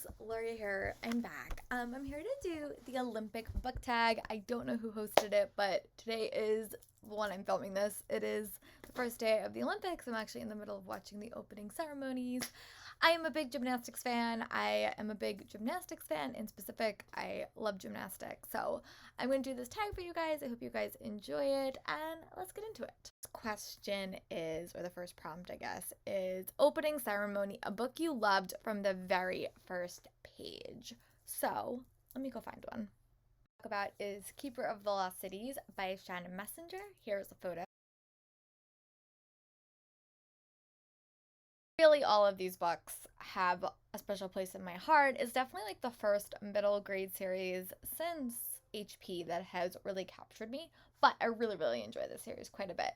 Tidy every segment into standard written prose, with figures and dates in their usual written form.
friends, Laura here. I'm back. I'm here to do the Olympic book tag. I don't know who hosted it, but today is when I'm filming this. It is the first day of the Olympics. I'm actually in the middle of watching the opening ceremonies. I am a big gymnastics fan. In specific. I love gymnastics. So I'm going to do this tag for you guys. I hope you guys enjoy it, and let's get into it. Question is, or the first prompt, I guess, is opening ceremony, a book you loved from the very first page. So let me go find one. Talk about is Keeper of the Lost Cities by Shannon Messenger. Here's a photo. Really, all of these books have a special place in my heart. It's definitely like the first middle grade series since HP that has really captured me, but I really enjoy this series quite a bit.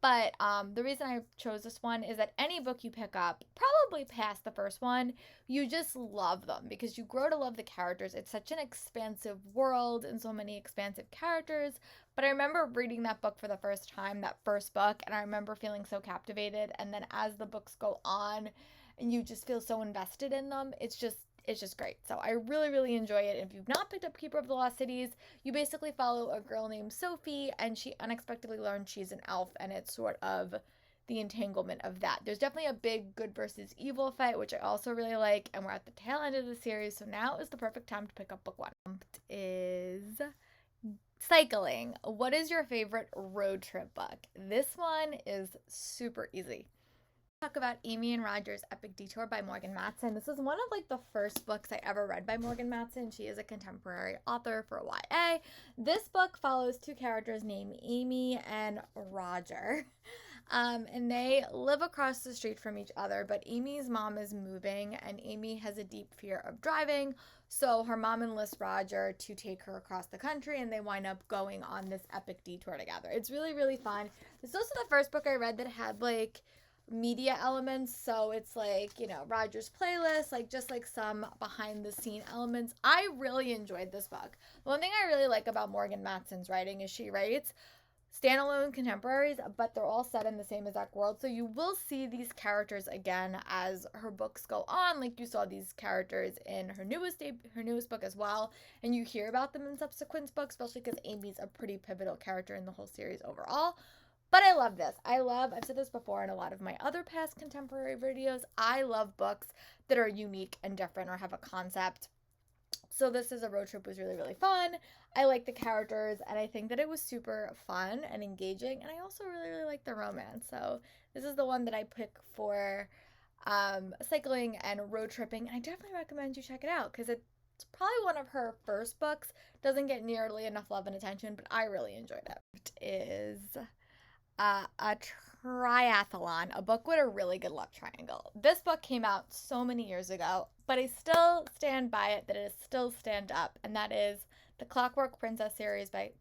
But the reason I chose this one is that any book you pick up, probably past the first one, you just love them because you grow to love the characters. It's such an expansive world and so many expansive characters. But I remember reading that book for the first time, that first book, and I remember feeling so captivated. And then as the books go on and you just feel so invested in them, it's just great. So I really enjoy it. And if you've not picked up Keeper of the Lost Cities, you basically follow a girl named Sophie, and she unexpectedly learns she's an elf, and it's sort of the entanglement of that. There's definitely a big good versus evil fight, which I also really like, and we're at the tail end of the series, so now is the perfect time to pick up book one. Is cycling. What is your favorite road trip book? This one is super easy. Talk about Amy and Roger's Epic Detour by Morgan Matson. This is one of like the first books I ever read by Morgan Matson. She is a contemporary author for YA. This book follows two characters named Amy and Roger. And they live across the street from each other, but Amy's mom is moving and Amy has a deep fear of driving. So her mom enlists Roger to take her across the country, and they wind up going on this epic detour together. It's really fun. This is also the first book I read that had like media elements, so it's like, you know, Roger's playlist, like just like some behind the scene elements. I really enjoyed this book. One thing I really like about Morgan Matson's writing is she writes standalone contemporaries, but they're all set in the same exact world, so you will see these characters again as her books go on. Like you saw these characters in her newest book as well, and you hear about them in subsequent books, especially because Amy's a pretty pivotal character in the whole series overall. But I love this. I've said this before in a lot of my other past contemporary videos, I love books that are unique and different or have a concept. So this is a road trip was really fun. I like the characters, and I think that it was super fun and engaging, and I also really like the romance. So this is the one that I pick for cycling and road tripping, and I definitely recommend you check it out because it's probably one of her first books. Doesn't get nearly enough love and attention, but I really enjoyed it. It is a triathlon, a book with a really good love triangle. This book came out so many years ago, but I still stand by it that it is still stand up, and that is the Clockwork Princess series by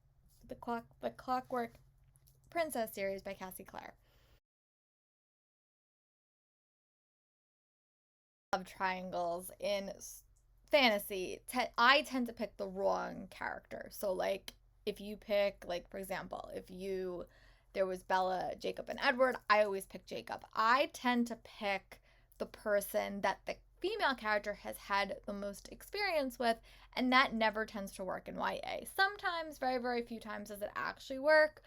Cassie Clare. Love triangles in fantasy. I tend to pick the wrong character. So like if you pick, like for example, there was Bella, Jacob, and Edward, I always pick Jacob. I tend to pick the person that the female character has had the most experience with, and that never tends to work in YA. Sometimes, very few times does it actually work,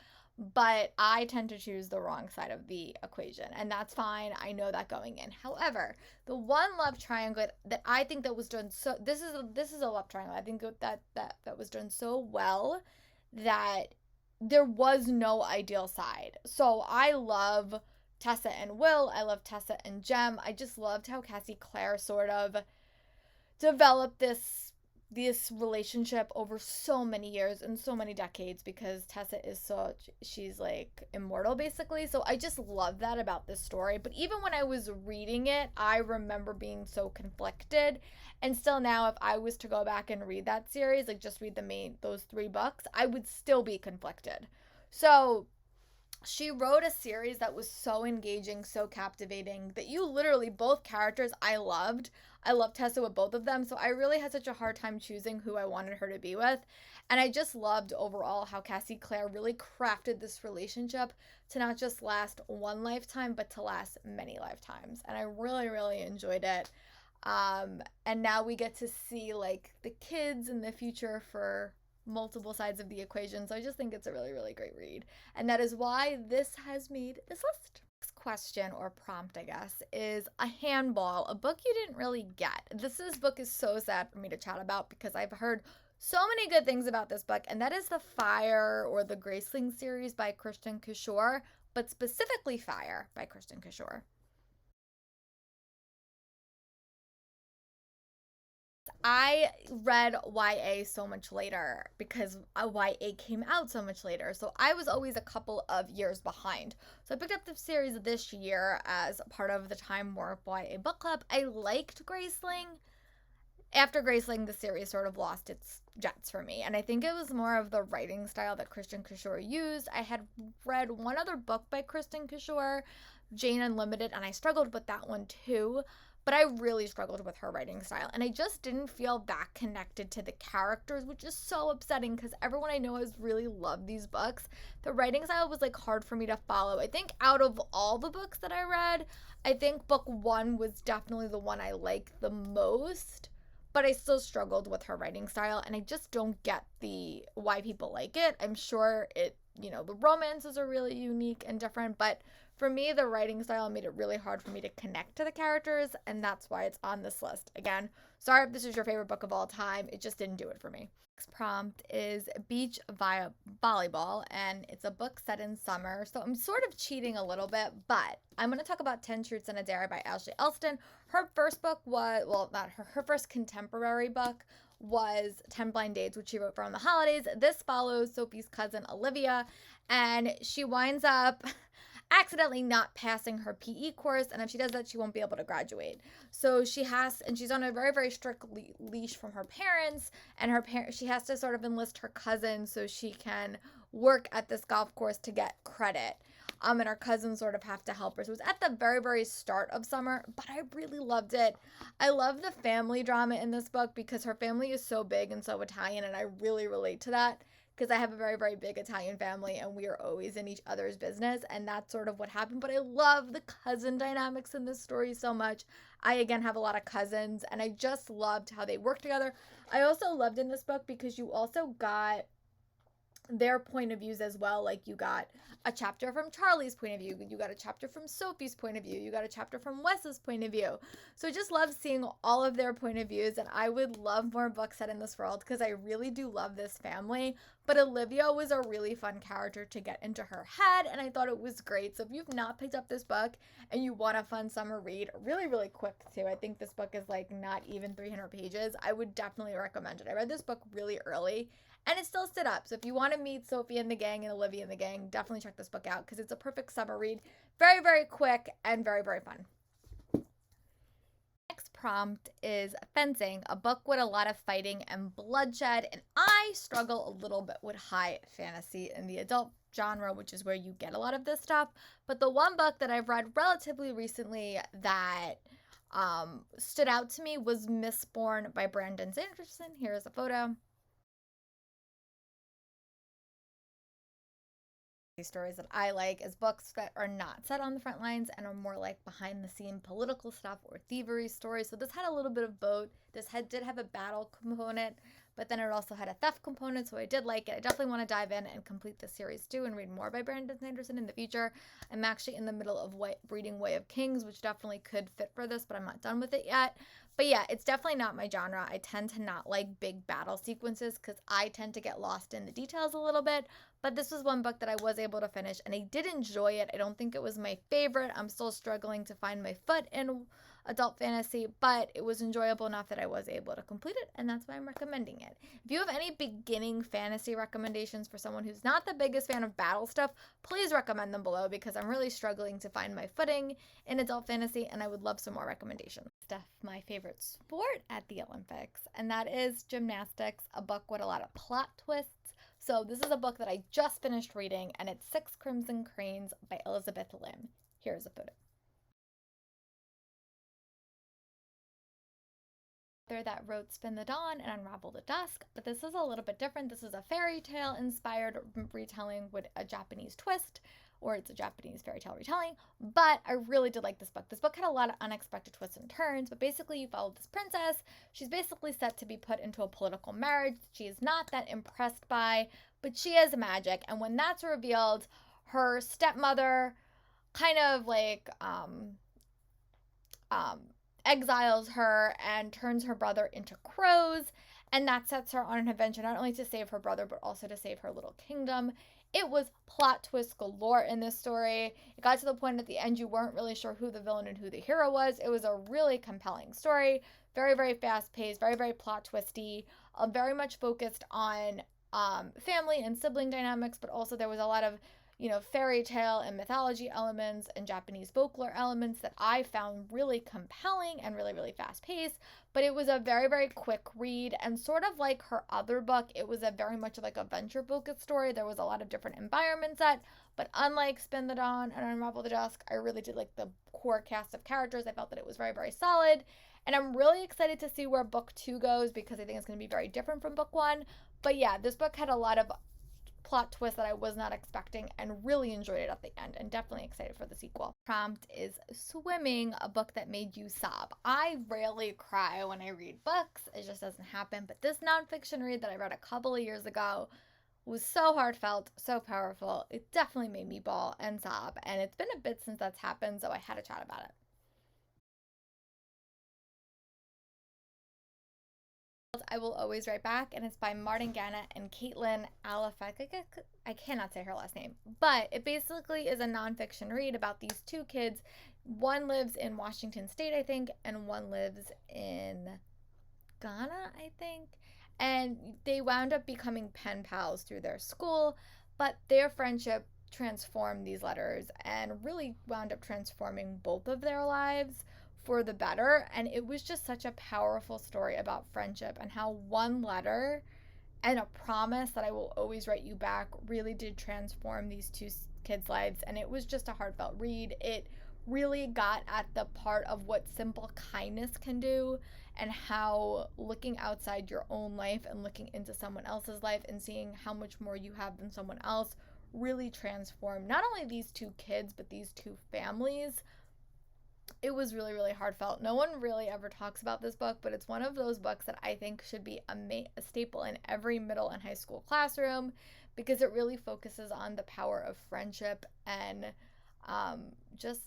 but I tend to choose the wrong side of the equation, and that's fine. I know that going in. However, the one love triangle that I think that was done so, this is a love triangle. I think that was done so well that there was no ideal side. So I love Tessa and Will. I love Tessa and Jem. I just loved how Cassie Clare sort of developed this relationship over so many years and so many decades, because Tessa she's like immortal basically. So I just love that about this story. But even when I was reading it, I remember being so conflicted. And still now, if I was to go back and read that series, like just read those three books, I would still be conflicted. So she wrote a series that was so engaging, so captivating, that you literally, both characters I loved. I loved Tessa with both of them, so I really had such a hard time choosing who I wanted her to be with. And I just loved overall how Cassie Clare really crafted this relationship to not just last one lifetime, but to last many lifetimes. And I really enjoyed it. And now we get to see like the kids in the future for multiple sides of the equation. So I just think it's a really, really great read. And that is why this has made this list. Next question or prompt, I guess, is A Handball, a book you didn't really get. This book is so sad for me to chat about because I've heard so many good things about this book, and that is the Fire or the Graceling series by Kristen Kishore, but specifically Fire by Kristen Kishore. I read YA so much later because YA came out so much later. So I was always a couple of years behind. So I picked up the series this year as part of the Time Warp YA book club. I liked Graceling. After Graceling, the series sort of lost its jets for me. And I think it was more of the writing style that Kristen Kishore used. I had read one other book by Kristen Kishore, Jane Unlimited, and I struggled with that one too. But I really struggled with her writing style. And I just didn't feel that connected to the characters, which is so upsetting because everyone I know has really loved these books. The writing style was like hard for me to follow. I think out of all the books that I read, I think book one was definitely the one I liked the most. But I still struggled with her writing style, and I just don't get the why people like it. I'm sure the romances are really unique and different, but for me, the writing style made it really hard for me to connect to the characters, and that's why it's on this list. Again, sorry if this is your favorite book of all time. It just didn't do it for me. Next prompt is Beach via Volleyball, and it's a book set in summer, so I'm sort of cheating a little bit, but I'm going to talk about 10 Truths and a Dare by Ashley Elston. Her first book was, well, not her first contemporary book was 10 Blind Dates, which she wrote for around the holidays. This follows Sophie's cousin Olivia, and she winds up accidentally not passing her PE course, and if she does that, she won't be able to graduate. So she's on a very, very strict leash from her parents, and she has to sort of enlist her cousin so she can work at this golf course to get credit. And her cousins sort of have to help her. So it's at the very, very start of summer, but I really loved it. I love the family drama in this book because her family is so big and so Italian, and I really relate to that because I have a very, very big Italian family and we are always in each other's business, and that's sort of what happened. But I love the cousin dynamics in this story so much. I, again, have a lot of cousins, and I just loved how they work together. I also loved in this book because you also got their point of views as well. Like you got a chapter from Charlie's point of view, you got a chapter from Sophie's point of view, you got a chapter from Wes's point of view. So I just love seeing all of their point of views, and I would love more books set in this world because I really do love this family. But Olivia was a really fun character to get into her head, and I thought it was great. So if you've not picked up this book and you want a fun summer read, really, really quick too, I think this book is like not even 300 pages, I would definitely recommend it. I read this book really early and it still stood up. So if you want to meet Sophie and the gang and Olivia and the gang, definitely check this book out because it's a perfect summer read. Very, very quick and very, very fun. Next prompt is Fencing, a book with a lot of fighting and bloodshed. And I struggle a little bit with high fantasy in the adult genre, which is where you get a lot of this stuff. But the one book that I've read relatively recently that stood out to me was Mistborn by Brandon Sanderson. Here's a photo. Stories that I like is books that are not set on the front lines and are more like behind the scene political stuff or thievery stories. So this had a little bit of both. This did have a battle component, but then it also had a theft component, so I did like it. I definitely want to dive in and complete the series too and read more by Brandon Sanderson in the future. I'm actually in the middle of reading Way of Kings, which definitely could fit for this, but I'm not done with it yet. But yeah, it's definitely not my genre. I tend to not like big battle sequences because I tend to get lost in the details a little bit. But this was one book that I was able to finish, and I did enjoy it. I don't think it was my favorite. I'm still struggling to find my foot in adult fantasy, but it was enjoyable enough that I was able to complete it, and that's why I'm recommending it. If you have any beginning fantasy recommendations for someone who's not the biggest fan of battle stuff, please recommend them below because I'm really struggling to find my footing in adult fantasy, and I would love some more recommendations. Stuff my favorite sport at the Olympics, and that is gymnastics, a book with a lot of plot twists. So this is a book that I just finished reading, and it's Six Crimson Cranes by Elizabeth Lim. Here's a photo. That wrote Spin the Dawn and Unravel the Dusk, but this is a little bit different. This is a fairy tale inspired retelling with a Japanese twist or it's a Japanese fairy tale retelling, but I really did like this book. This book had a lot of unexpected twists and turns, but basically you follow this princess. She's basically set to be put into a political marriage she is not that impressed by, but she has magic, and when that's revealed, her stepmother kind of like exiles her and turns her brother into crows, and that sets her on an adventure not only to save her brother but also to save her little kingdom. It was plot twist galore in this story. It got to the point at the end you weren't really sure who the villain and who the hero was. It was a really compelling story, very, very fast paced, very, very plot twisty, very much focused on family and sibling dynamics, but also there was a lot of fairy tale and mythology elements and Japanese folklore elements that I found really compelling and really, really fast paced. But it was a very, very quick read, and sort of like her other book, it was a very much like a venture focused story. There was a lot of different environments set, but unlike Spin the Dawn and Unravel the Dusk, I really did like the core cast of characters. I felt that it was very, very solid. And I'm really excited to see where book 2 goes because I think it's going to be very different from book 1. But yeah, this book had a lot of plot twist that I was not expecting and really enjoyed it at the end, and definitely excited for the sequel. Prompt is Swimming, a book that made you sob. I rarely cry when I read books. It just doesn't happen. But this nonfiction read that I read a couple of years ago was so heartfelt, so powerful. It definitely made me bawl and sob, and it's been a bit since that's happened, so I had to chat about it. I Will Always Write Back, and it's by Martin Gannett and Caitlin Alafek. I cannot say her last name, but it basically is a nonfiction read about these two kids. One lives in Washington State, I think, and one lives in Ghana, I think. And they wound up becoming pen pals through their school, but their friendship transformed these letters and really wound up transforming both of their lives for the better. And it was just such a powerful story about friendship and how one letter and a promise that I will always write you back really did transform these two kids' lives. And it was just a heartfelt read. It really got at the part of what simple kindness can do and how looking outside your own life and looking into someone else's life and seeing how much more you have than someone else really transformed not only these two kids but these two families. It was really, really heartfelt. No one really ever talks about this book, but it's one of those books that I think should be a staple in every middle and high school classroom because it really focuses on the power of friendship and just,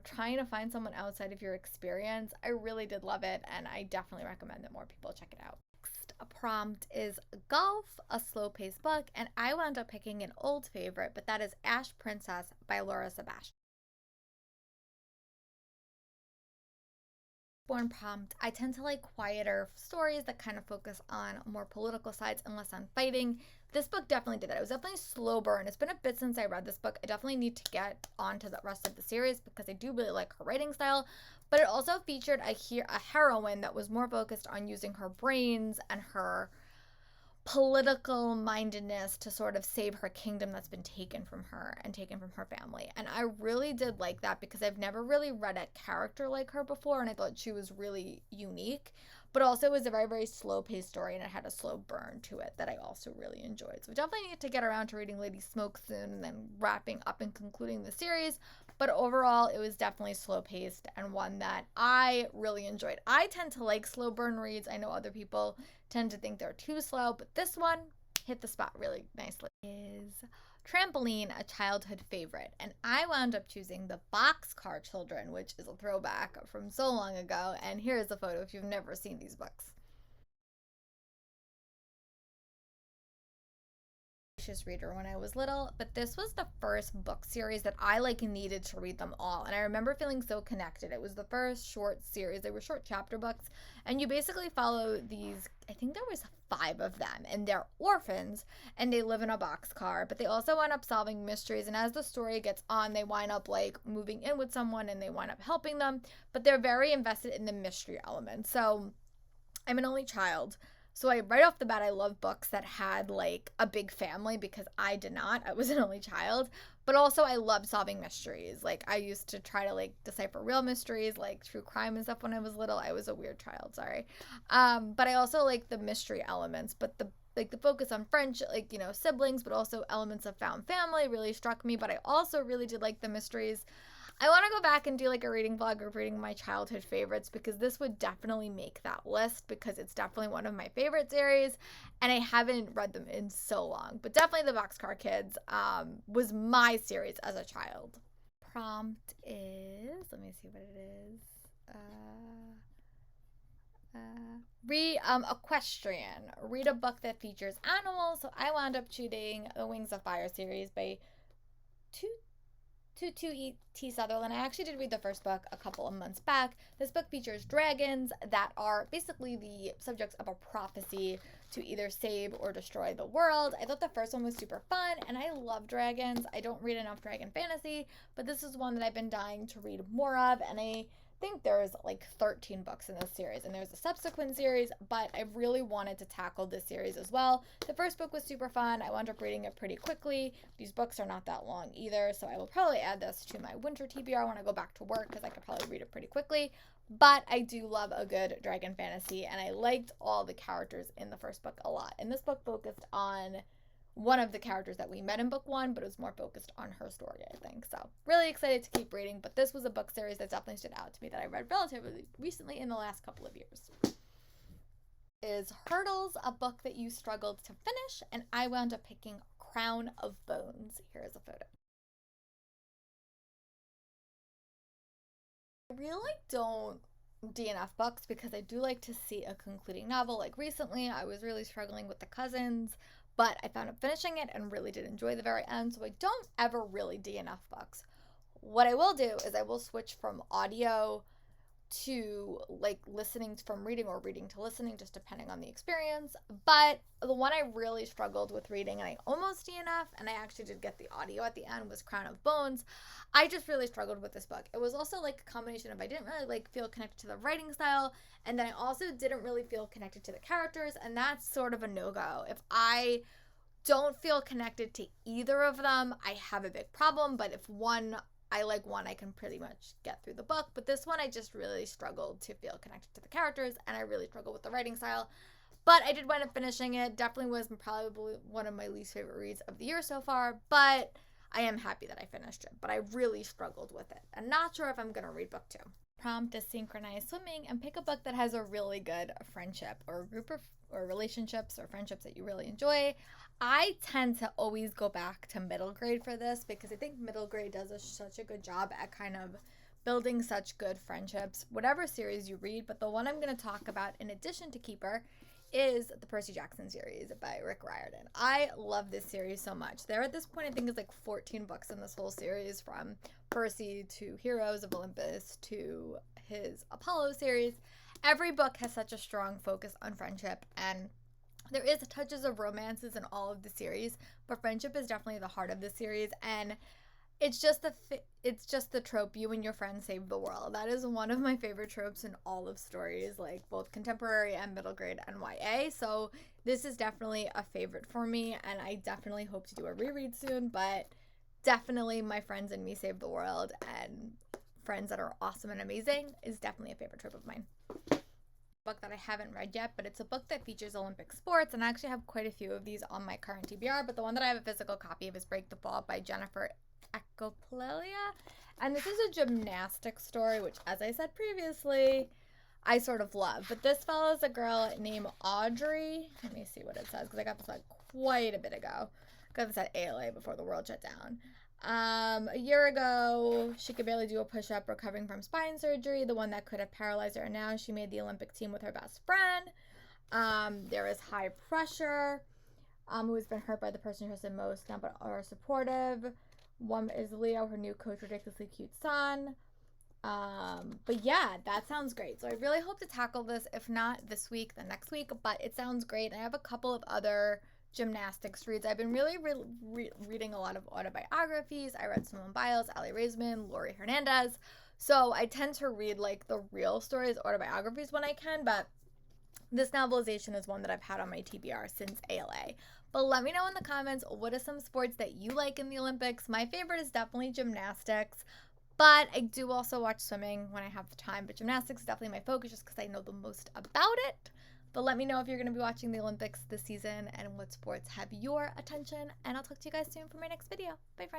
trying to find someone outside of your experience. I really did love it, and I definitely recommend that more people check it out. Next prompt is Golf, a slow-paced book, and I wound up picking an old favorite, but that is Ash Princess by Laura Sebastian. Born prompt, I tend to like quieter stories that kind of focus on more political sides and less on fighting. This book definitely did that. It was definitely a slow burn. It's been a bit since I read this book. I definitely need to get on to the rest of the series because I do really like her writing style. But it also featured a heroine that was more focused on using her brains and her political mindedness to sort of save her kingdom that's been taken from her and taken from her family. And I really did like that because I've never really read a character like her before, and I thought she was really unique. But also it was a very, very slow-paced story, and it had a slow burn to it that I also really enjoyed. So we definitely need to get around to reading Lady Smoke soon and then wrapping up and concluding the series. But overall, it was definitely slow-paced and one that I really enjoyed. I tend to like slow burn reads. I know other people tend to think they're too slow, but this one hit the spot really nicely. Is Trampoline, a childhood favorite, and I wound up choosing The Boxcar Children, which is a throwback from so long ago, and here is a photo if you've never seen these books. Reader when I was little, but this was the first book series that I needed to read them all, and I remember feeling so connected. It was the first short series. They were short chapter books, and you basically follow these, I think there was 5 of them, and they're orphans and they live in a boxcar, but they also wind up solving mysteries, and as the story gets on they wind up moving in with someone and they wind up helping them, but they're very invested in the mystery element. So I'm an only child, So right off the bat, I love books that had like a big family because I did not. I was an only child. But also I loved solving mysteries. Like I used to try to like decipher real mysteries, like true crime and stuff when I was little. I was a weird child, sorry. But I also like the mystery elements, but the focus on friendship, like, you know, siblings, but also elements of found family really struck me. But I also really did like the mysteries. I want to go back and do like a reading vlog of reading my childhood favorites because this would definitely make that list because it's definitely one of my favorite series and I haven't read them in so long. But definitely the Boxcar Kids was my series as a child. Prompt is, let me see what it is. Equestrian. Read a book that features animals. So I wound up choosing the Wings of Fire series by T. Sutherland. I actually did read the first book a couple of months back. This book features dragons that are basically the subjects of a prophecy to either save or destroy the world. I thought the first one was super fun, and I love dragons. I don't read enough dragon fantasy, but this is one that I've been dying to read more of, and I think there's like 13 books in this series, and there's a subsequent series, but I really wanted to tackle this series as well. The first book was super fun. I wound up reading it pretty quickly. These books are not that long either, so I will probably add this to my winter TBR when I go back to work because I could probably read it pretty quickly. But I do love a good dragon fantasy, and I liked all the characters in the first book a lot. And this book focused on one of the characters that we met in book one, but it was more focused on her story, I think. So really excited to keep reading, but this was a book series that definitely stood out to me that I read relatively recently in the last couple of years. Is Hurdles, a book that you struggled to finish, and I wound up picking Crown of Bones. Here is a photo. I really don't DNF books because I do like to see a concluding novel. Like recently, I was really struggling with The Cousins, but I found up finishing it and really did enjoy the very end, so I don't ever really DNF books. What I will do is I will switch from audio to like listening from reading or reading to listening, just depending on the experience. But the one I really struggled with reading, and I almost DNF, and I actually did get the audio at the end, was Crown of Bones. I just really struggled with this book. It was also like a combination of I didn't really like feel connected to the writing style, and then I also didn't really feel connected to the characters, and that's sort of a no-go. If I don't feel connected to either of them, I have a big problem. But if I like one, I can pretty much get through the book. But this one, I just really struggled to feel connected to the characters, and I really struggled with the writing style. But I did wind up finishing it. Definitely was probably one of my least favorite reads of the year so far, but I am happy that I finished it. But I really struggled with it. I'm not sure if I'm going to read book 2. Prompt is synchronized swimming, and pick a book that has a really good friendship or a group of or relationships or friendships that you really enjoy. I tend to always go back to middle grade for this because I think middle grade does such a good job at kind of building such good friendships, whatever series you read. But the one I'm going to talk about in addition to Keeper is the Percy Jackson series by Rick Riordan. I love this series so much. There at this point, I think it's like 14 books in this whole series, from Percy to Heroes of Olympus to his Apollo series. Every book has such a strong focus on friendship, and there is touches of romances in all of the series, but friendship is definitely the heart of the series, and it's just the trope, you and your friends save the world. That is one of my favorite tropes in all of stories, like both contemporary and middle grade and YA. So this is definitely a favorite for me, and I definitely hope to do a reread soon, but definitely My Friends and Me Save the World and friends that are awesome and amazing is definitely a favorite trope of mine. Book that I haven't read yet, but it's a book that features Olympic sports, and I actually have quite a few of these on my current TBR, but the one that I have a physical copy of is Break the Fall by Jennifer Ecoplalia, and this is a gymnastics story, which, as I said previously, I sort of love. But this follows a girl named Audrey. Let me see what it says, because I got this like quite a bit ago. I got this at ALA before the world shut down. A year ago, she could barely do a push-up, recovering from spine surgery, the one that could have paralyzed her, and now she made the Olympic team with her best friend. There is high pressure, who's been hurt by the person who trusted most now but are supportive. One is Leo, her new coach, ridiculously cute son. But yeah, that sounds great. So I really hope to tackle this, if not this week, then next week, but it sounds great. I have a couple of other gymnastics reads. I've been really reading a lot of autobiographies. I read Simone Biles, Ali Raisman, Laurie Hernandez. So I tend to read like the real stories, autobiographies when I can, but This novelization is one that I've had on my TBR since ALA. But let me know in the comments, what are some sports that you like in the Olympics? My favorite is definitely gymnastics, but I do also watch swimming when I have the time. But gymnastics is definitely my focus just because I know the most about it. But let me know if you're going to be watching the Olympics this season and what sports have your attention. And I'll talk to you guys soon for my next video. Bye, friends.